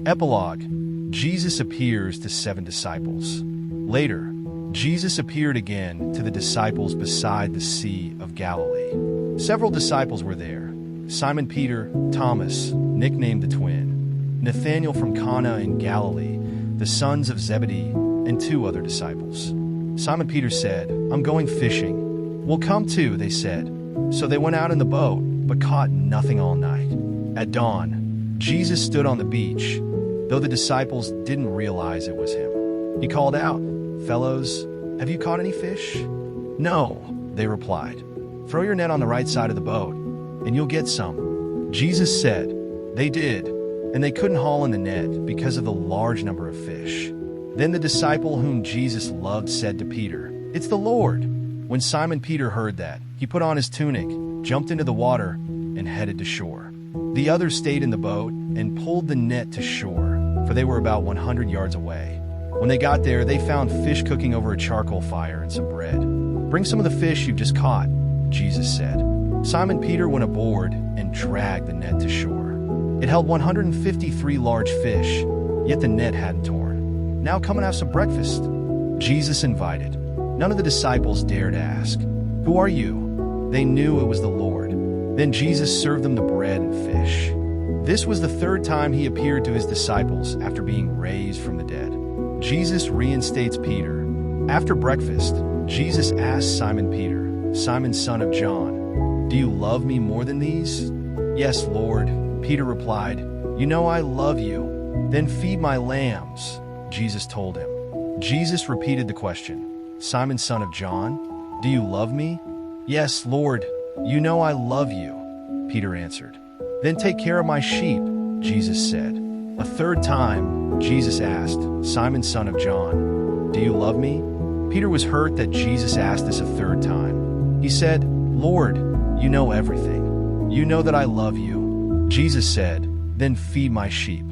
Epilogue. Jesus appears to 7 disciples. Later, Jesus appeared again to the disciples beside the Sea of Galilee. Several disciples were there: Simon Peter, Thomas, nicknamed the twin, Nathanael from Cana in Galilee, the sons of Zebedee, and 2 other disciples. Simon Peter said, "I'm going fishing." "We'll come too," they said. So they went out in the boat, but caught nothing all night. At dawn, Jesus stood on the beach, though the disciples didn't realize it was him. He called out, "Fellows, have you caught any fish?" "No," they replied. "Throw your net on the right side of the boat, and you'll get some." Jesus said. They did, and they couldn't haul in the net because of the large number of fish. Then the disciple whom Jesus loved said to Peter, "It's the Lord." When Simon Peter heard that, he put on his tunic, jumped into the water, and headed to shore. The others stayed in the boat and pulled the net to shore, for they were about 100 yards away. When they got there, they found fish cooking over a charcoal fire and some bread. "Bring some of the fish you've just caught," Jesus said. Simon Peter went aboard and dragged the net to shore. It held 153 large fish, yet the net hadn't torn. "Now come and have some breakfast," Jesus invited. None of the disciples dared ask, "Who are you?" They knew it was the Lord. Then Jesus served them the bread and fish. This was the 3rd time he appeared to his disciples after being raised from the dead. Jesus reinstates Peter. After breakfast, Jesus asked Simon Peter, "Simon, son of John, do you love me more than these?" "Yes, Lord," Peter replied. "You know I love you." "Then feed my lambs," Jesus told him. Jesus repeated the question, "Simon, son of John, do you love me?" "Yes, Lord, you know I love you," Peter answered. "Then take care of my sheep," Jesus said. A 3rd time, Jesus asked, "Simon, son of John, do you love me?" Peter was hurt that Jesus asked this a 3rd time. He said, "Lord, you know everything. You know that I love you." Jesus said, "Then feed my sheep.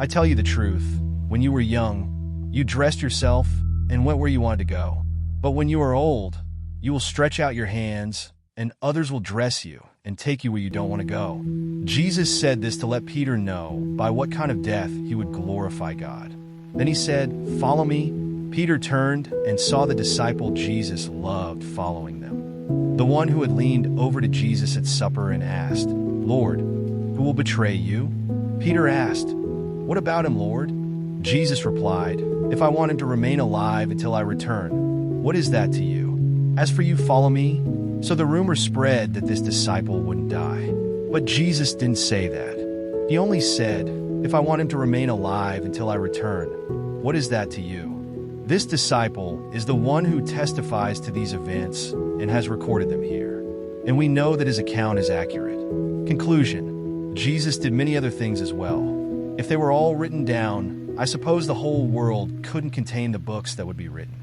I tell you the truth, when you were young, you dressed yourself and went where you wanted to go. But when you are old, you will stretch out your hands, and others will dress you and take you where you don't want to go." Jesus said this to let Peter know by what kind of death he would glorify God. Then he said, "Follow me." Peter turned and saw the disciple Jesus loved following them, the one who had leaned over to Jesus at supper and asked, "Lord, who will betray you?" Peter asked, "What about him, Lord?" Jesus replied, "If I want him to remain alive until I return, what is that to you? As for you, follow me." So the rumor spread that this disciple wouldn't die. But Jesus didn't say that. He only said, "If I want him to remain alive until I return, what is that to you?" This disciple is the one who testifies to these events and has recorded them here. And we know that his account is accurate. Conclusion: Jesus did many other things as well. If they were all written down, I suppose the whole world couldn't contain the books that would be written.